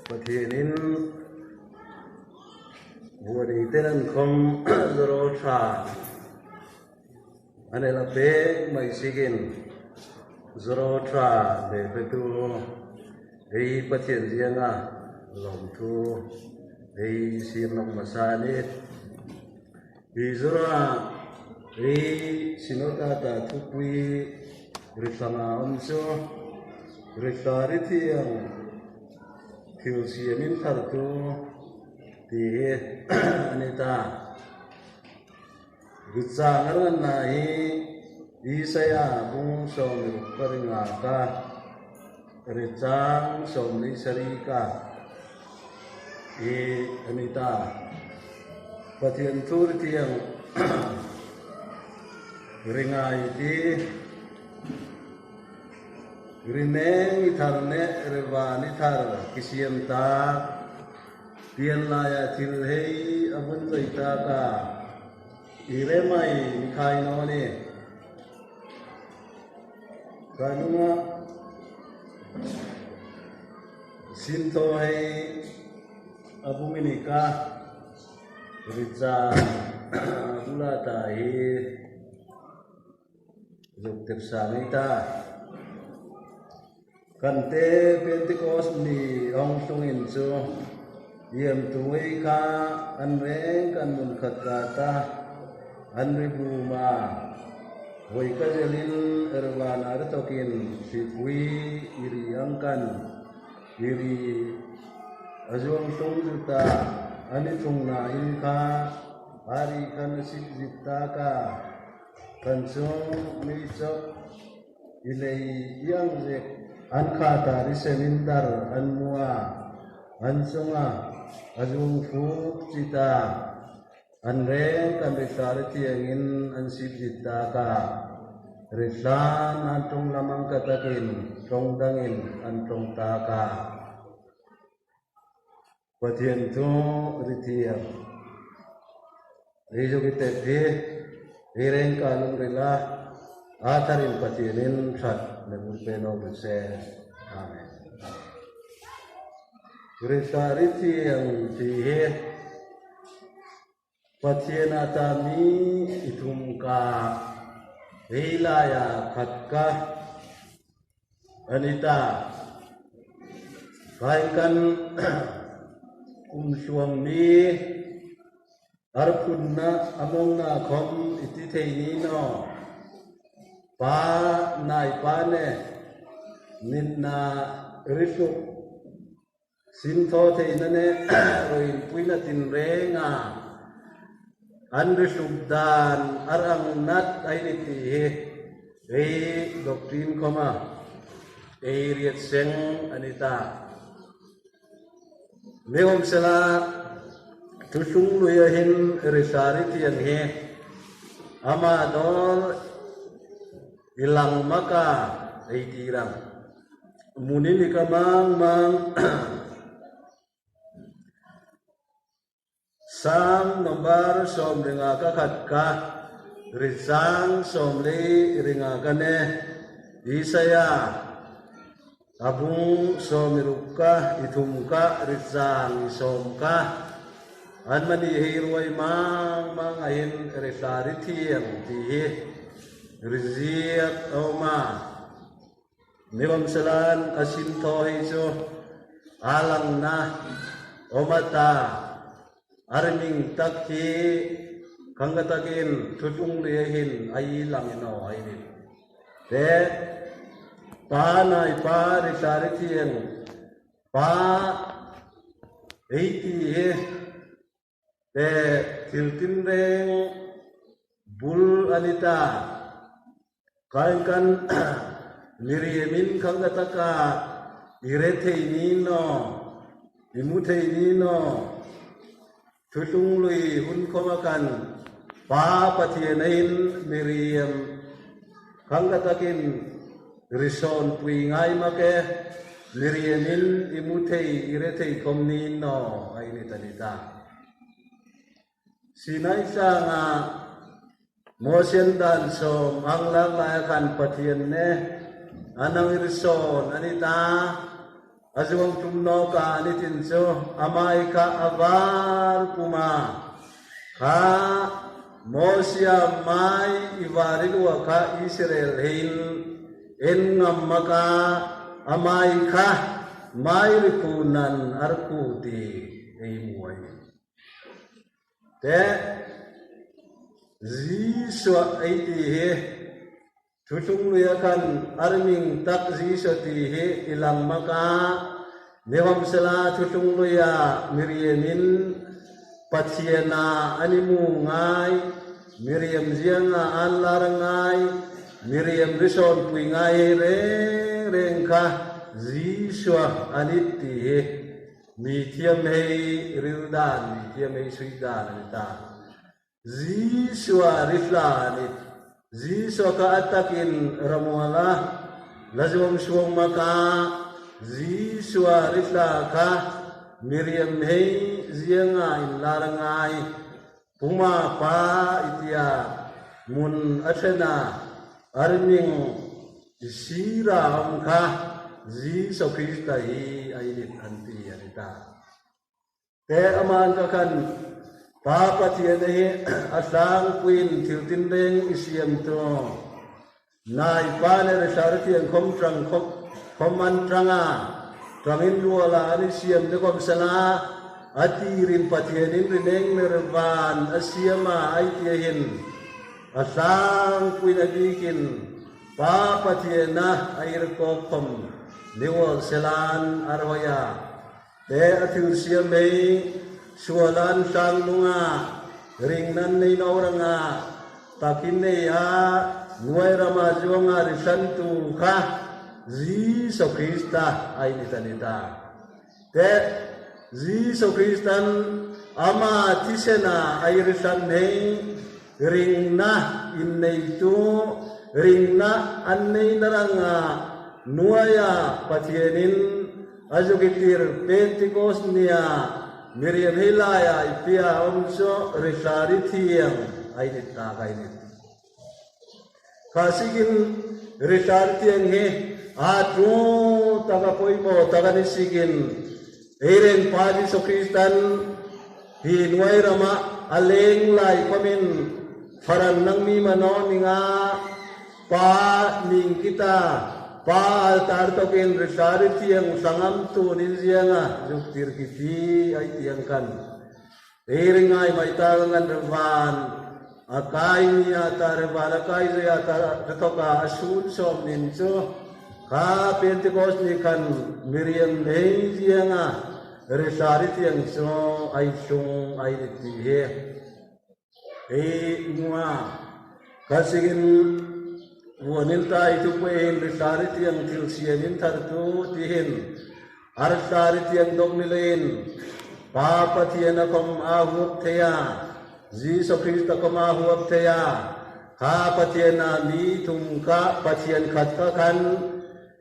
Pathianin Vua Tên không Zoro Tra Anela Pe Mai Sigin Zoro Tra De Petu Ei Pathian Zianga Long Tu Ei Sim Long Masani Izura Ei Sinota Ta Tukui Ritana Onso Ritariti yang Kilsiamin Tartu Di Anita Gutsangaran Nahi Isaya Bung Som Paringaka Ricang Som Nisarika I Anita Patian Turti yang Ringai di Rineng itarne revani tar kisiam ta pian laya tilhei abun zaita ka iremai mikai noni kanunga sinto hei abuminika rica bula tahi zuktir samita Kante Pentecost ni ong sungin so yem tuwei ka anreng kan mun kata anribuma hoi ka jelin erwan artokin sipui iri angkan iri azung tung juta ani tung na inka hari kan sipta ka kansung misok ilai yang zek Ankata risemindar anmua ansunga azung fu cita anreng kan risariti angin ansip cita ka risan antong lamang katakin tong dangin antong taka patian tu ritia rejo kita ireng kalung rela atarin patianin sat Lebih penuh besar, amin. Riti yang diheh Patian atami itumka Hilaya katka Anita Kainkan Suang ni Arpunna amongna kom ititeinino Pa nai pane ninna risuk sinto te inane roi puina tin renga anrisuk dan arang nat ainiti he doktrin koma riet seng anita meom sela tusung luyahin risari tiang he ama dol ilang maka ay tirang munin ikamang mang sang nombar som ringa kakatka risang som li ringa kane isaya abung som iruka itumka risang som ka anmani hirway mang ahin risariti ang tihi Riziak Oma Niwam Salan Kasinto Hiso Alang na Omata Arming Takhi Kangatakin Tutung Liyahin Ayilang ino Ayinin Te Panay pa Risaritiyan Pa Eiti Te Tiltinreng Bul Anita Kain kan liriyemin kang kataka irete inino imute inino tutung lui hun komakan pa patienain miriyam kang katakin rison puingai make liriyemin imute irete komnino ay nitanita sinaisa nga Mosen dan som ang lang layakan patian ne anang irison anita azung tumno ka anitin so amai ka avar puma ka Mosia mai ivarilua ka Israel hin en ngamaka amai ka mai rikunan arkuti ei muai te ziswa aiti he tutung luyakan arming tak ziswa ti he ilang maka newam sela tutung luya miriemin Patiena animu ngai Miriam zianga anlarangai Miriam rison puingai rengka ziswa aniti he mithiam hei rildan mithiam hei suidan anita ziswa riflanit ziswa ka atakin ramuala lazwam suwang maka ziswa riflaka Miriam hei zianga in larangai puma pa itia mun athena arming sira amka Jisu Krista hi ainit anti anita te aman ka kan papa tiene hi asang queen tiltin reng isiam to nai pane re sarati ang khom tranga Trangin luala ani siam de kom sala atirin patienin rineng nervan asiama aitihin asang kuinagikin pa patiena air kopom niwol selan arhoya te atil siamei sualan sang lunga ringnan nei nauranga takinne ya nuai ramajuanga risantu ka Jisu Krista ay nitanita. Te Jisu Kristan ama tisena ay risan hei ringna inneitu ringna annei naranga nuaya patienin ajugitir Pentecost niya Miriam hilaya ipia onso risaritiang ay nita kainit. Kasigin risaritiang he Atu taga poimo taga nisigin eren padi so Kristan hinuai rama aleng lai pamin faran nang mi manoninga pa ning kita pa altar token resariti yang sangam tu ninzianga juktir kiti ay tiangkan eringai maitangan revan akai ni atar balakai ya toka asun som ninso Ka Pentecost ni kan Miriam hei zianga resarit yang so ay sung ay nitihe mua kasigin wanin ta itu puin resarit yang tilsianin tartu tihin arsarit yang dog nilain papa tiana kom ahup teya Jisu Krista kom ahup teya ka patiana ni tumka patian katka kan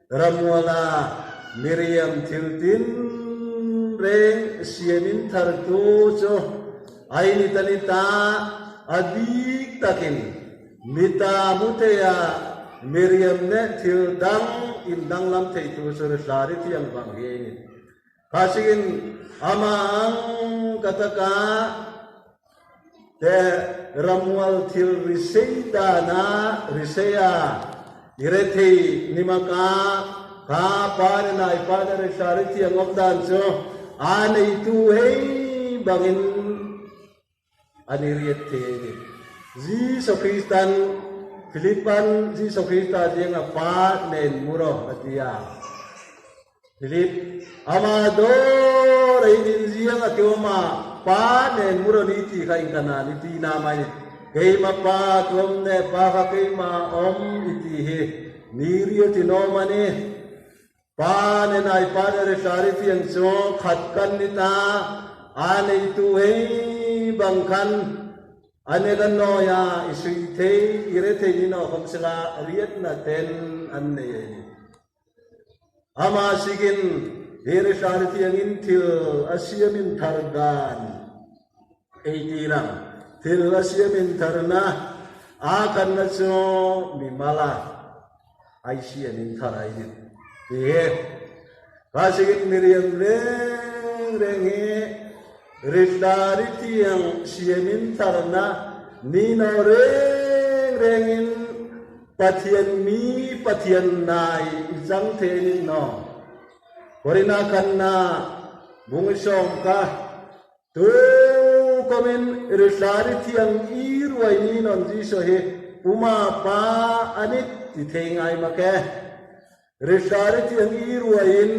Ramuala Miriam tiltin reng sianin tartu so ay nitanita adik takin mita muteya Miriam ne tildang indang lam teitu sursari tiang banggenit kasigin amang kataka te Ramual til riseida na riseya Ireti nimaka ka pare na ipada re sariti ang opdan so ane itu hei bangin aniriyete ni Jisu Kristan Filipan Jisu Krista dia ngapa nen muro atia Filip amado reinin dia ngatioma pa nen muro niti kain kana niti namai kay mapa tuom ne pa kay ma om itihe nirio tinomani pa ne nai pa re sariti ang so khatkan nita ane itu hei bangkan ane ganno ya isuite irete nino komsela riet na ten anne ama sigin here sariti ang intil asiamin targan eitirang til asiamin tarna akan na so mimala ay siya nin taray he kasigin Miriam reng he risari tiang siamin tarna nino rengin pathian mi pathian nai jang thenin no korina kanna bungisom ka tu komen risari tiang irwai ni non ji so he uma pa anit ti thengai make risari tiang irwain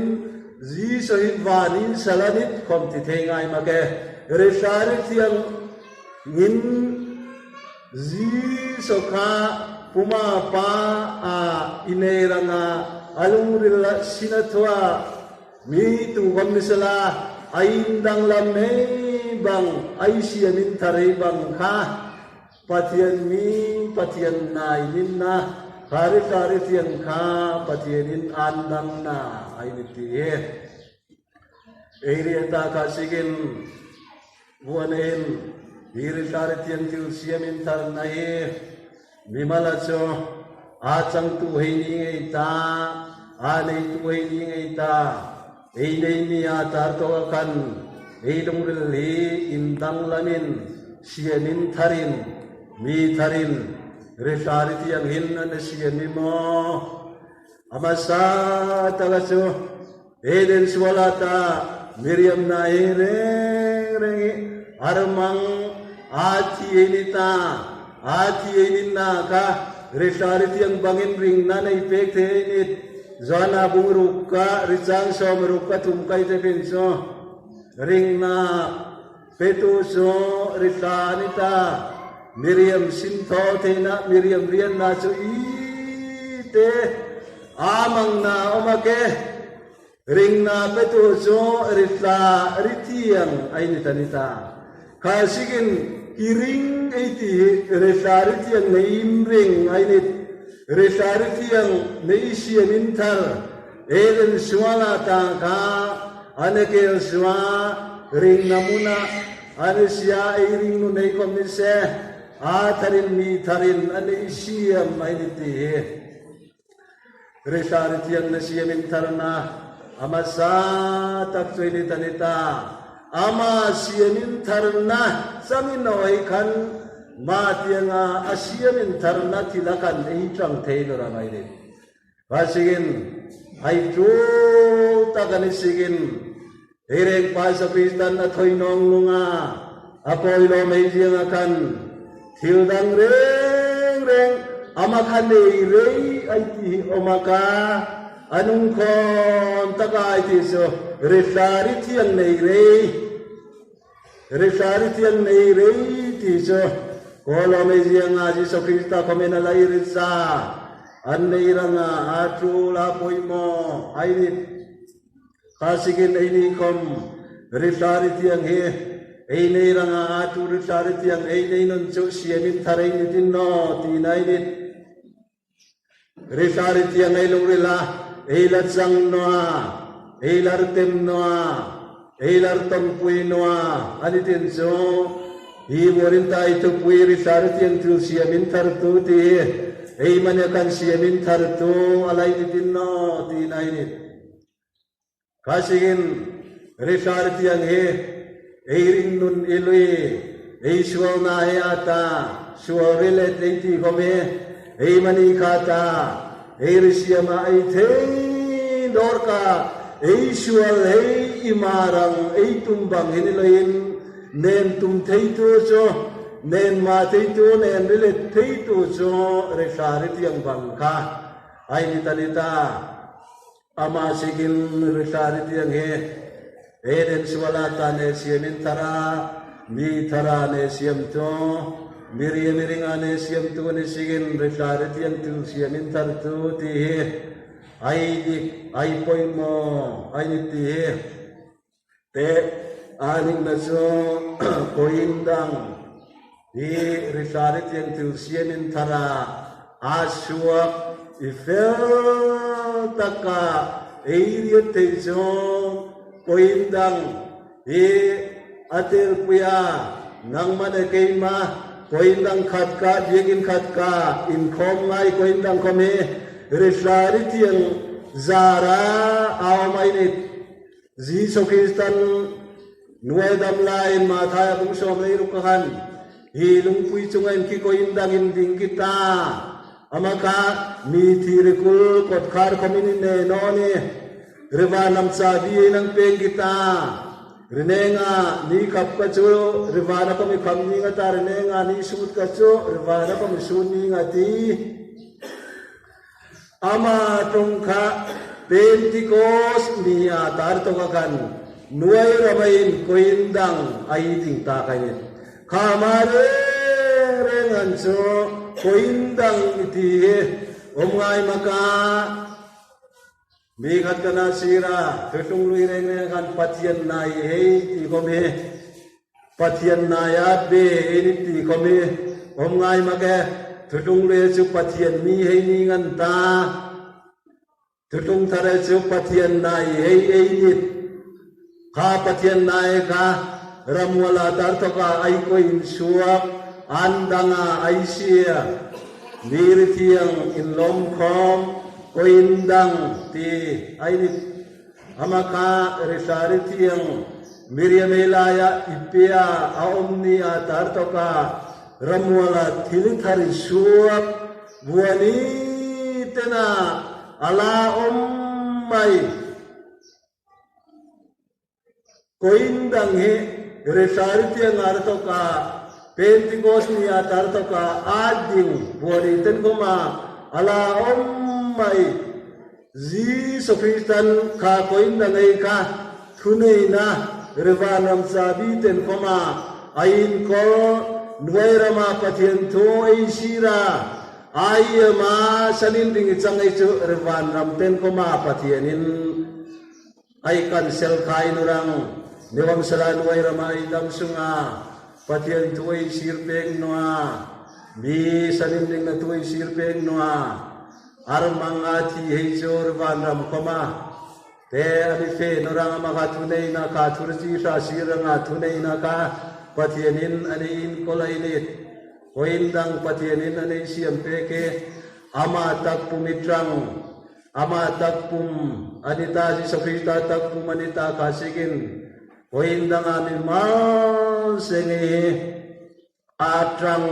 ji so hi vanin salanit kom ti thengai make risari tiang ngin ji so kha puma pa a ineranga alungrila sinathwa mi tu gomnisala aindang lam nei bang aisiamin tharai bang kha pathian mi pathian nai ninna kari kari tiang kha pathianin andang na ainiti area ta kasigin buanen iri kari tiang tu siamin tar nai mimala cho a chang tu hei ni ta a nei tu hei ni ta ei nei ni a tar to kan ei dong li indang lamin sianin tharin mi tharin resari tiang hin na siani mo amasa tagaso eden swalata Miriam na reng armang ati enita ati eninna ka resari tiang bangin ring na nei pek the nit zona bungrukka richang somrukka tumkai te pinso ring na petu so ritanita Miriam sintho thena Miriam rian na so ite amang na omake ring na petu so ritla ritiang ainitanita kasigin iring iti resaritiang neim ring ainit resaritiang neisiamin thar eden swala ta ka anekel swa ring namuna anesia iring nu nei komise atharin mi tharin aneisiam ainiti resaritiang nesiamin tharna amasa taksuini tanita ama siamin tharna samin noi khan ma tianga asiamin tharna tilakan ei chang theilora maire wasigin ai chu takani sigin ereng paisa kristan na thoinong lunga apoi lo meijianga kan thildang reng ama khan nei rei ai ti omaka anung khon takai ti so resari thiang nei rei ti so kolo mejianga Jisu Krista komena lai ritsa annei ranga atu la poimo ainit kasigin ini kom resari thiang he einei ranga atu resari thiang einei non chu siamin tharai nitin no ti nai nit resari thiang ei lungrila eilar sang noa eilar tem noa eilar tom pui noa anitin so i morinta itu pui resari thiang tu siamin thar tu ti ei manekan siamin thar tu alai nitin no ti nai nit kasigin resari thiang he eiring nun elui ei sual na he ata sual relet leiti kome ei mani kata ei risiama ei thei dorka ei sual ei imarang ei tumbang hiniloin nen tum thei tu cho nen ma thei tu nen relet thei tu cho resari thiang bang ka ai nitanita ama sigin resari thiang he eden swalata ne siamin thara mi thara ne siam to miringa ne siam tu ne sigin resari thiang tu siamin thar tu ti ai poimo ai ni ti te aning na so koindang i resari thiang tu siamin thara asuak ifel taka eiria te so koindang atir puya nang mana keima koindang khatka diegin khatka in khom ngai koindang khome resari tiang zara aw mai nit Jisu Kristan nuai dam lain ma thaya bung som lei rukahan hi lung pui chungain ki ko indangin ding kita amaka mi thirikul kot khar komini ne no ni riva nam cha bi nang peng kita renenga ni kap ka chu riva na ko mi kham ni nga ta renenga ni sut ka chu riva na ko mi sun ni nga ti ama tongkha Pentecost ni atar to kan nuai ramain koindang ai ting ta kain khamare rengan cho koindang iti omngai maka mi khat kana sira fetung lui reng kan pathian nai hei ti kome pathian naya be ini ti kome omngai maka fetung le chu pathian mi hei ni ngan ta tutung thare chu pathian nai hei ei nit kha pathian nai ka ramwala tar to ka ai ko in suak andanga ai sia mir thiang in lom khom ko indang ti ai nit amaka resari thiang miriam elaya ipia aomni tar to ka ramwala thil thari suak buani tena ala mai koindang he resarti ngar to ka Pentecost ni atar to ka ading bori ten koma ala mai Jisu Kristan ka koindang ei ka thunei na revanam sabi ten koma ain ko nuairama pathian tho ei sira ai ma sanin ding changai chu revan ramten ko ma pathianin ai kan sel khai nurang newam salan wai ramai dam sunga pathian tuai sirpeng noa mi sanin ding na tuai sirpeng noa armanga thi hei chu revan ram ko ma te ani fe nurang ma ka thunei na ka thurji sa siranga thunei na ka pathianin ani in kolainit koindang pathianin anei siam peke ama tak pumitrang ama tak pum anita Jisu Krista tak pum anita kasigin koindang amin mal senge atrang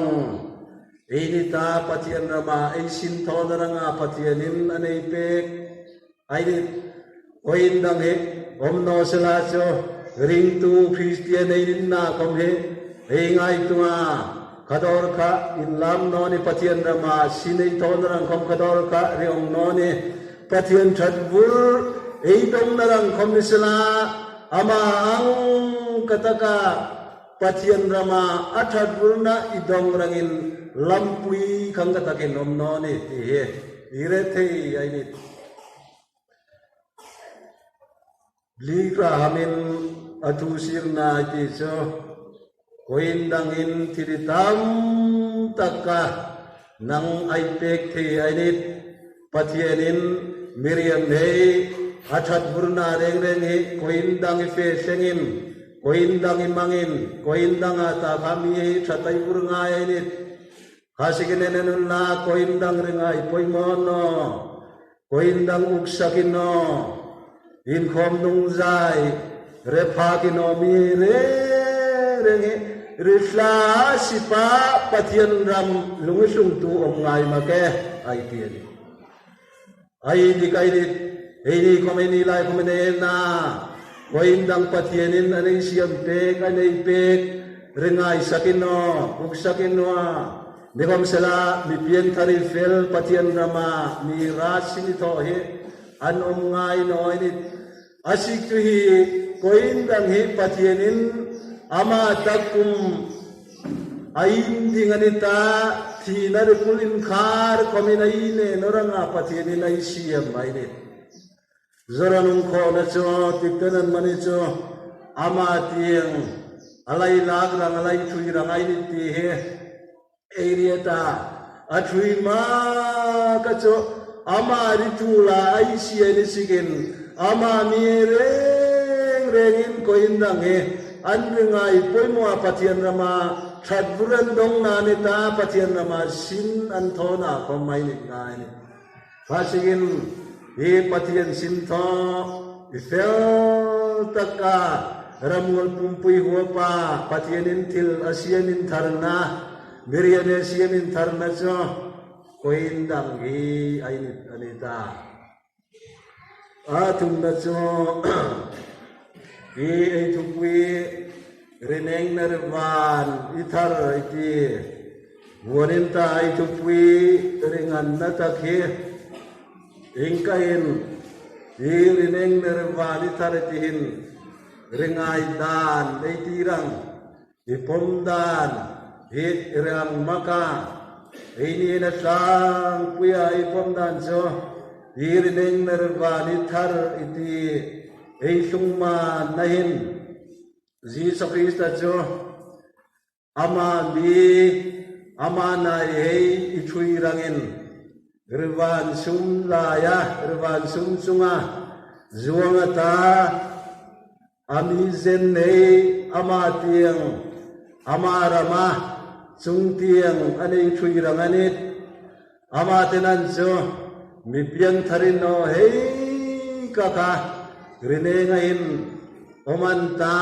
inita pathian rama ei sin thonaranga pathianin anei pek aini koindang he omno selacho ring tu Christian ei na kom he ei ngai tunga kador ka inlam noni pathian rama sinei thonarang khom kador ka reong noni pathian thatbur ei dong narang khom nisala ama ang kataka pathian rama athatbur na idong rangin lampui khang katakin nom noni ti he ire thei ai ni likra hamin atu sirna ti so koindangin tiritam taka nang aipek thi ainit pathianin miriam hei athat burna reng reng hi koindang fe sengin koindang mangin koindang ata kami hei thatai burnga ainit hasigenen na koindang rengai poimono koindang uksakino in khom nung zai rephakino mi re rengi rifla sipa pathian ram lungisung tu ngai make ai tian ai di kai di ei komeni lai komene na koindang pathianin anei siam pek anei pek rengai sakino uk sakino negom sela mi pian thari fel pathian rama mi rasini tho he an ngai no ni asik tu hi koindang hi pathianin ama takum ain dinganita thinar kulin khar kominai ne noranga pathiani nai siam maine zoranung kho na cho tiktanan mani cho ama tiang alai lag rang alai thui rang ai ti he area ta athui ma ka cho ama ritula ai sia ni sigen ama mi reng rengin koindang he anringai poimo pathian rama thatburan dong na nita pathian rama sin anthona komai ngai pasigin hi pathian sin tho i fel taka ramul pumpui huapa pathianin thil asianin tharna mirian asianin tharna cho koin dang hi ainit anita atum na cho hi ai thupui reneng narvan ithar iti wanin ta ai thupui ringan na takhi ingkain hi reneng narvan ithar itihin ringai dan ai tirang ipom dan hit irang maka ini na sang puya ipom dan so hi reneng narvan ithar iti ei sungma nahin Jesus Christa cho ama bi ama na hei ithui rangin revan sum la ya revan sum sunga zuanga ta ami zen nei ama tiang ama rama sung tiang ani ithui ranganit ama tenan cho mi piang tharin no hei kaka rene ngain omanta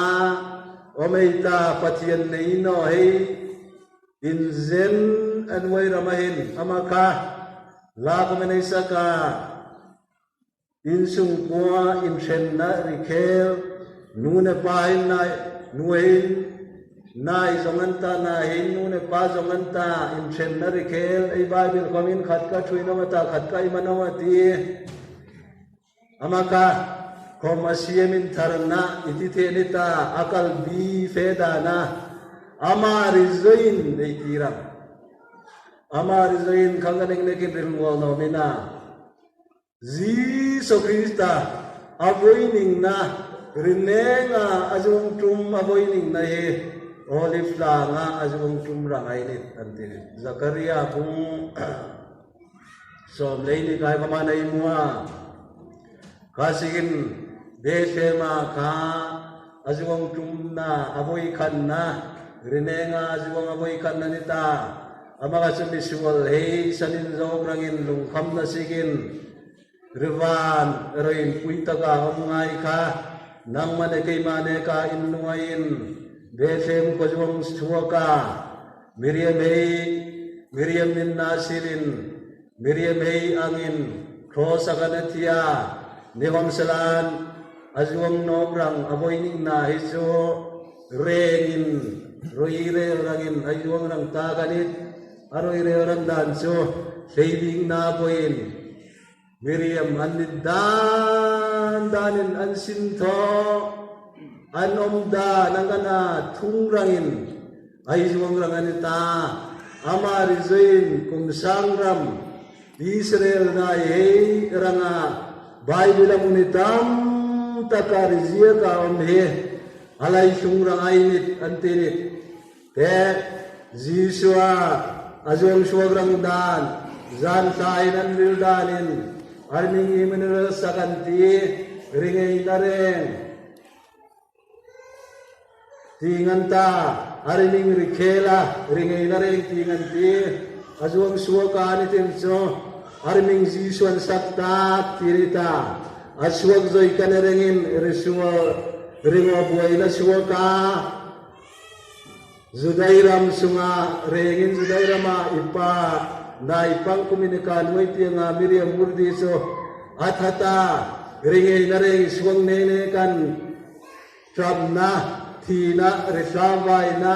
omeita pathian nei no hei in zen anwai ramahin amaka la kumenai saka in sung kwa in shen na rikhel nune pahin na nuhin na izonganta na hin nune pa zonganta in shen na rikhel ai bible komin khatka thuina mata khatka imanawati amaka kom asiamin tharna itithe nita akal bi fedana amarizain deitira amarizain khanganing nekin rilwal no mina Jesus Christa avoining na rinenga azung tum avoining na he olive la nga azung tum rangai nit antin Zakaria kung som leini kai kamanai mua kasigin Besema ka azwang tumna avoy kanna rinenga azwang avoy kanna nita amaga sumisual hey sanin zograngin lungkam na sigin rivan eroin puitaga omungai ka nang mane kay mane ka inungain besem ko zwang suwaka Miriam min nasirin Miriam hey angin krosa kanatia Newang salan azwang nobrang avoining na hizo rengin roire orangin azwang rang taganit aroire orang danso saving na poin Miriam anidan danin ansinto anomda nangana thungrangin azwang ranganita amarizoin kumsangram Israel na hey ranga Bible amunitam takarizia ka omhe alai sungrang ainit antinit te Jisua azong suagrang dan zan sainan wildanin arning imenera sakanti ringay nareng tinganta arining rikela ringay nareng tinganti azong suaka anitim so arming Jisuan sakta tirita aswag zoy kanerengin risuwa ringo buhay na suwaka Zudairam sunga rengin Zudairama ipa na ipang kuminikan way nga Miriam Murdi so at hata ringay na ring suwang nene kan trab na tina resabay na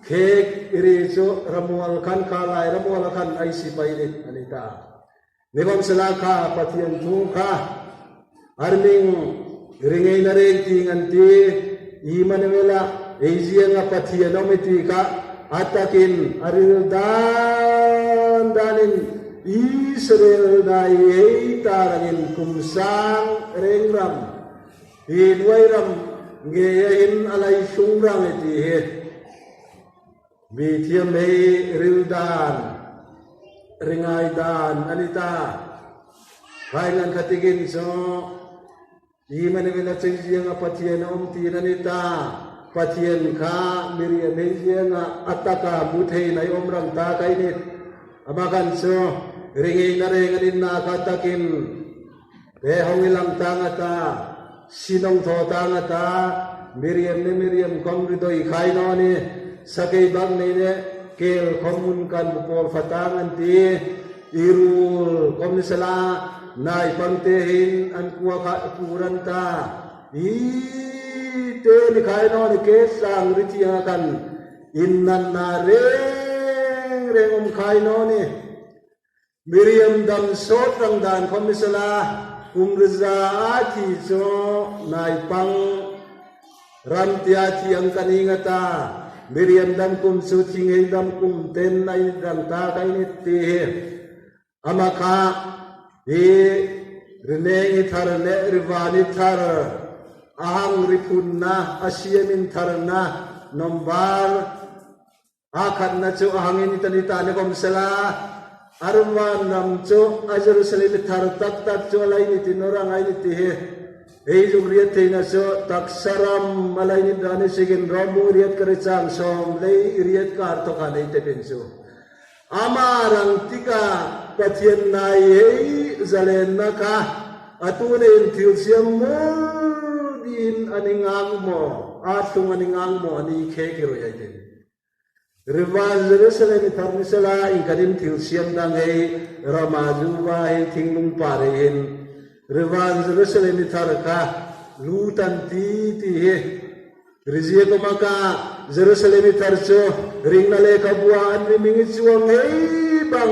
kek iriso ramual kan kalay ramual kan ay sipailit anita Nibam salaka patian tuka arming ringay na ring tinganti imanwela Asia nga patian omitika atakin arildan danin Israel na tarangin kumsang rengram hinwairam ngayahin alay sungrang itihe bitiyam may rildan ringay dan anita kailan katigin so iman nila siya nga patiyan na umtinan nita patiyan ka Miriam siya nga ataka butay na umrang takay nit amakan so ringay na ringanin na katakin Hangilang tangata sinong tho tangata Miriam komrido ikai no ni sakay bang ni kel komun kan bukol fatangan ti irul komisala na ipangtehin an kuwa ka kuranta te ni kai no ni kesang ritiya kan innan na reng kai no ni Miriam dam sotrang dan komisala kumrza ati so na ipang ramtiati ang kaningata Miriam dam kum suting dam kum ten na idang ta kainiti amaka reneng ithar ne rivani thar ahang ripunna asiamin tharna nombar akhat na chu ahangin itanita ne komsala arman nam chu Jerusalem thar tak chu lai ni tinorang ai ni ti ei jumriat theina so taksaram malai ni dane sigin romu riat karechang som lei riat kar to ka nei te penso amarang tika pathian nai ei zalen na ka atune thiu siam mo din aningang mo atung aningang mo ani khe kiro yai te Rival Jerusalem tharnisala inkadim thiu siam dang ei ramajuwa ei thinglung parein Rival Jerusalem tharaka lutan ti he rizia ko maka Jerusalem tharcho ringna le kabua anri mingi chuang hei bang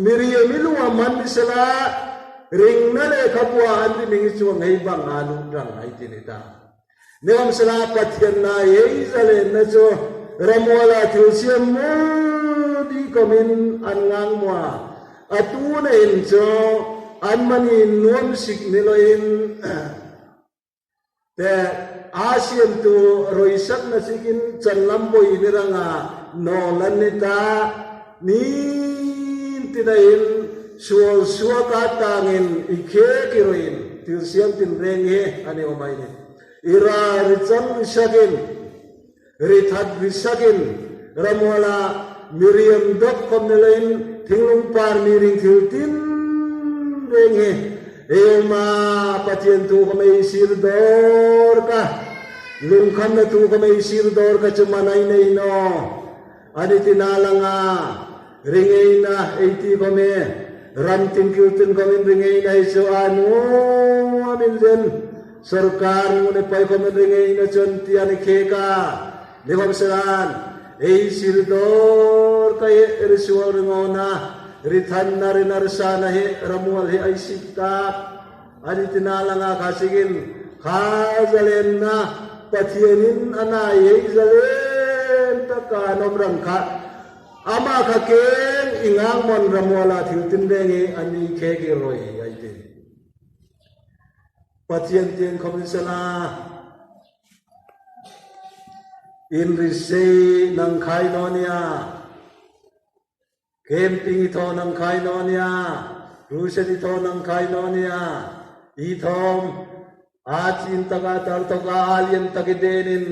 Miriam ilua man sala ringna le kabua anri mingi chuang hei bang alu dang ai tinita neam sala pathian na hei zale na cho ramwala thiusiam mo di komin angang mo atuna in cho anmani nuam sik niloin te asian tu roisak na sikin chanlamboi niranga no lanita ni tinain suwa ka tangin ikhe kiroin tilsiam tin renghe ani omai ni ira richam sakin rithat bisakin ramwala Miriam dok komnelain thinglung par miring thiltin renghe ema patien tu kamay sirdor ka lungkam na tu kamay sirdor ka chumanay na ino ani tinalanga ringay na 80 kame ranting kiltin kami ringay na iso ano amin din sarkar muna pa'y kami ringay na chunti ani keka di kamsalan sirdor kay erisuwa ringona rithan na rin narsana he ramual he ay sikap ani tinalanga kasigin kazalen na patienin anay he zalen takanom rangka ama kaken ingang mon ramuala tiltindengi ani keke roy ay din patien tien komisala inrisay ng kainonia camping ito ng kainonia rusen ito ng kainonia itom atin taga tartoga alien tagidenin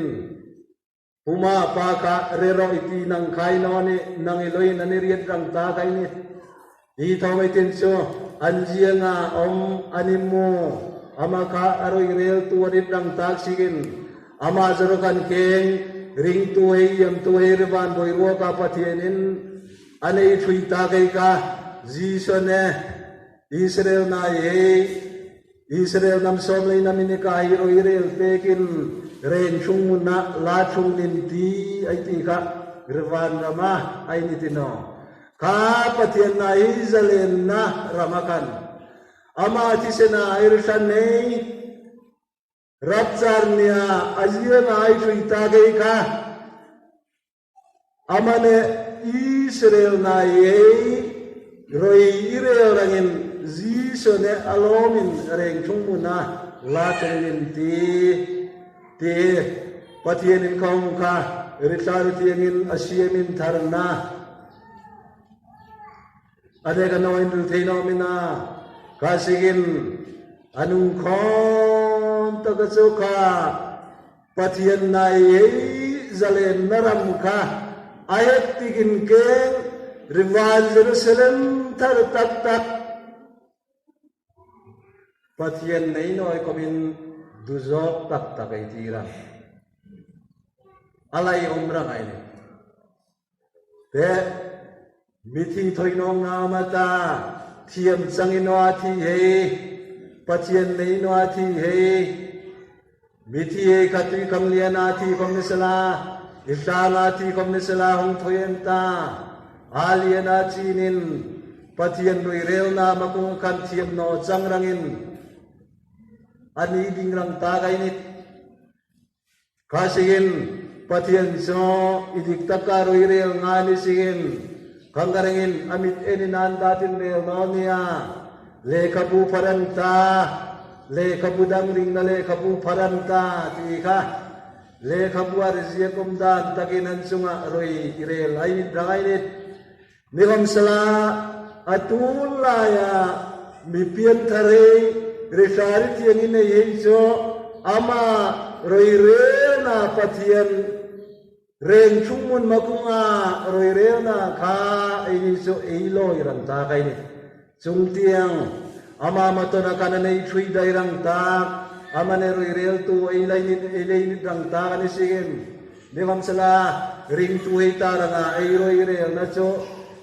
pumapaka rero iti ng kainoni ng iloy na niriyad ang takainit itom itinso anjiya nga animmo ama ka aroy rel tuwanit ng taksigin ama zarokan keng ring tuhay yung tuhay riban boy ruwa kapatienin ane itui tagay ka zisone Israel na Israel nam somlay namin ni kahiro Israel tekin ren chung muna la chung ninti ay tika riban rama ay nitino kapatien na Israel na ramakan ama tisena irsan nei rapsar niya azia na ay itui tagay ka amane Israel na roy Israel rangin zisone alomin reng chung muna latrin ti patienin kaum ka ritar tiangin asiamin tharna ade kanawain rutino mina kasigin anung khom tagasuka patien na zalen naram ka ayat tigin keng rival Jerusalem tar tak pathian nei noi komin duzok tak takai tirang alai omrang ai ni te mithi thoinong namata thiam changino thi he pathian nei no thi he mithi he khatui kamliana thi komnisala isala thi komnisala hong thoyenta aliana chinin pathian roi rel na makung kan thiam no changrangin ani dingrang ta gainit kasigin pathian so idik takaroi rel ngani sigin kangarangin amit eninan datin rel nonia le kabu paranta le kabu dangring na le kabu paranta tika le kabu arzia kumdan takinan sunga roi rel ai rangainit nikom sala atulaya mipian thare resari tiangin nei heiso ama roi rena pathian reng chungmun makunga roi rena kha eiso eilo irang ta kai ni chungtiang ama matona kana nei thui dai rang ta ama ne roi rel tu eilai ni rang ta kan sigin nikom sala ring tu hei ta ranga ei roi rel na cho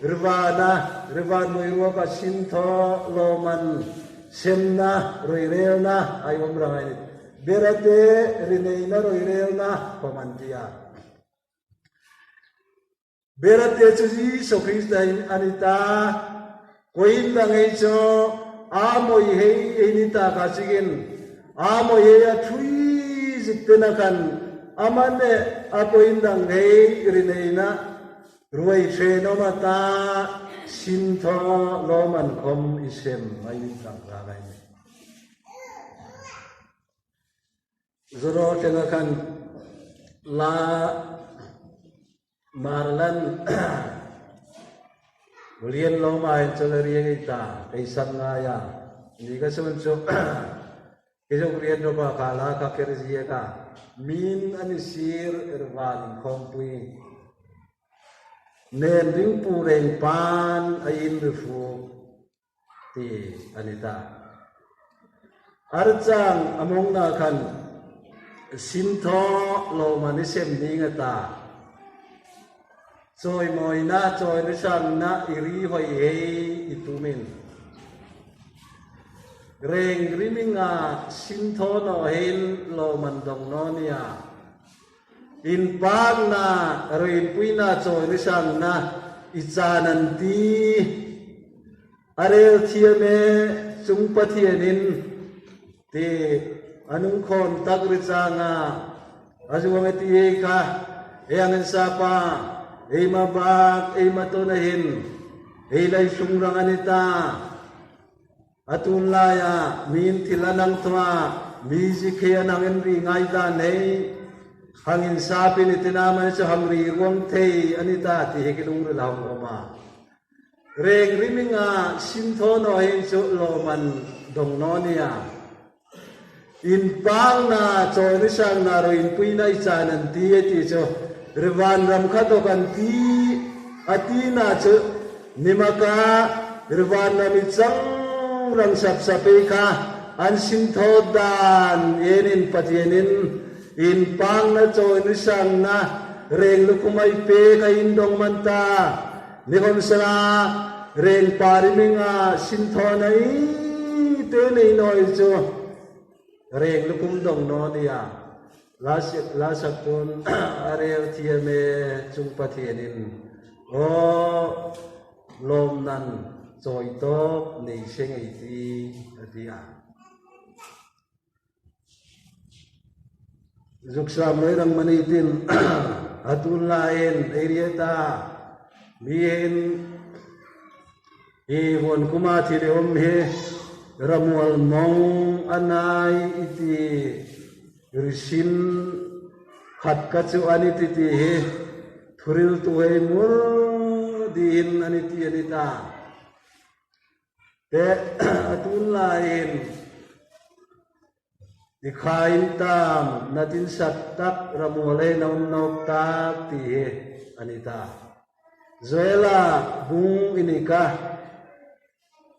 rivan moirua ka sintho loman semna roirelna ayom rangai berate rineina roirelna pamantia berate chuji so kristain anita koin langai cho amoi hei enita ka sigin amoi ya thui jiktena kan amane apoin lang hei rineina ruai treno mata sintho loman kom isem mai tang ragai zoro tengakan la marlan lian loma chalari kita kaisan ngaya ni ka sunso kejo lian ro ba kala ka kerziya ka min anisir irwan kompui nen ring pu reng pan ain rifu ti anita archang among na kan sintho lo manisem ningata choi moina choi risang na iri hoi hei itumin reng riminga sintho no hen lo mandong no nia in pag na rin puina choi risang na ichananti arel thiame sungpathianin ti anung khon tagritsanga ajuwangati ka eyangin sapa eima bak eima tonahin eilai sungranganita atunlaya min tilanang twa music heyanang enri ngaida nei hangin sapin itinaman sa hamri ruang tei anita ti hekilung rilaw oma reng riminga sintho no hin so loman dongnonia in pang na choi sang na ro in puina ichanan ti ti cho rivan ram khato kan ti atina cho nimaka rivan na mi chang rang sap sape ka an sintho dan yenin patienin in pang na choi sang na reng lukumai pe ka indong manta nikom sala reng pariminga sintho nai te nei noi cho reng lukum dong no dia lasakun arel thiame chungpathianin o lom nan choi to nei sengai ti atia zuksam loirang manitin atun lain erieta mien won kuma thile om he ramual mong anai iti risin khat kachu aniti ti he thuril tuai mur din aniti anita te atun lain dikhain tam natin saktak ramule naun tak ti he anita zoela bung inika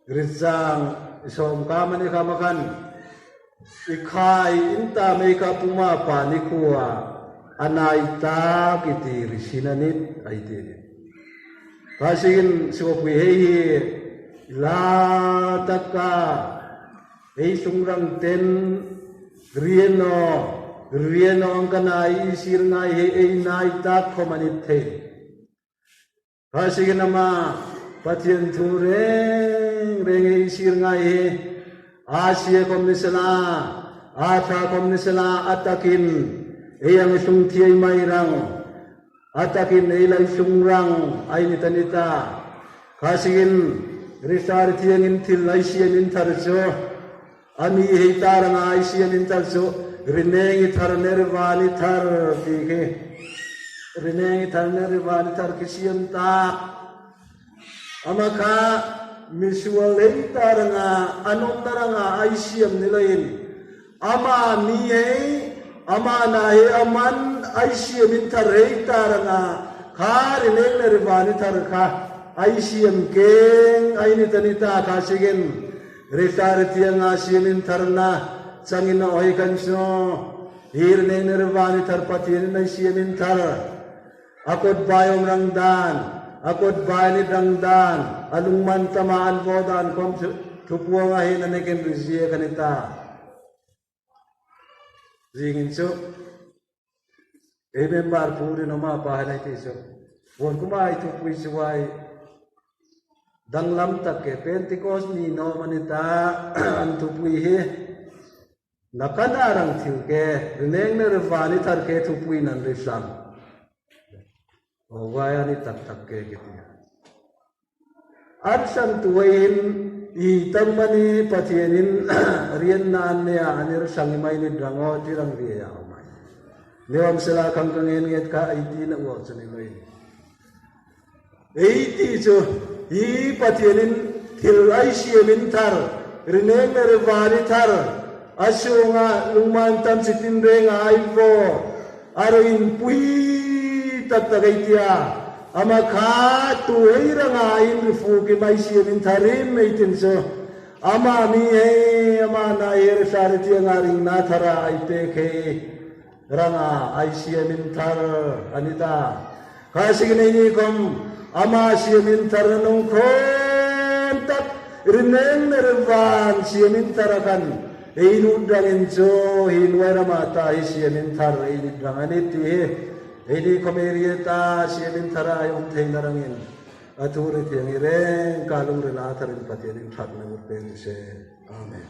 Rizang isom kamani kamakan ikai inta meka puma panikua anaita kiti risinanit aitini kasigin sukui hehi la taka ei sungrang ten rieno angkana isir ngai he ei naita komanit the kasigin nama patien tureng reng isir ngai he Asia komisela ata komisela atakin eyang sung tiay mairang atakin ilay sungrang ay nitanita kasigin risar tiyang intil ay siyan intarso ami hitarang ay siyan intarso rineng itar nervani tar tike rineng itar nervani tar kisiyan ta amaka misualay taranga anong taranga ay siyam nilayin ama miyay ama nahi aman ay siyam intaray taranga karineng naribani taraka ay siyam keng ay nitanita kasigin retaritiya nga siyam intarna sangin na oy kanso hirneng naribani tarpatiyan ay siyam intar akot bayong rangdan akot bani dangdan alung man tamaan bodan kom tupuang ahin anikin rizia kanita zingin so emembar puri no ma pahanay tiso won kumai tupui suwai danglam takke pentikos ni no manita an tupui he nakanarang tilke rineng na revani tarke tupui nan risam Waya ni tak ke gitu ya. Arsam tuwain itam mani patienin rian naan niya anir sangimay ni drango tirang riya umay. Niwam sila kang kangenget ka iti na uwag sa niloy. Iti so i patienin tilay siya mintar rineng na revani tar asyo nga lumantam si tinre nga aipo aroin pui tatagaitia amaka tuwira nga inrifu ki may siya mintarim maitin so ama mihe ama na irisariti nga ring natara ay peke ranga ay siya mintar anita kasi ginay kom ama siya mintar nung kontak rineng narivan siya mintarakan inudangin so hinwara mata siya mintar inidanganit Ini komerieta siyamin tara yung tay narangin aturit yang ireng kalung relatarin patianin tak na murpen se amen.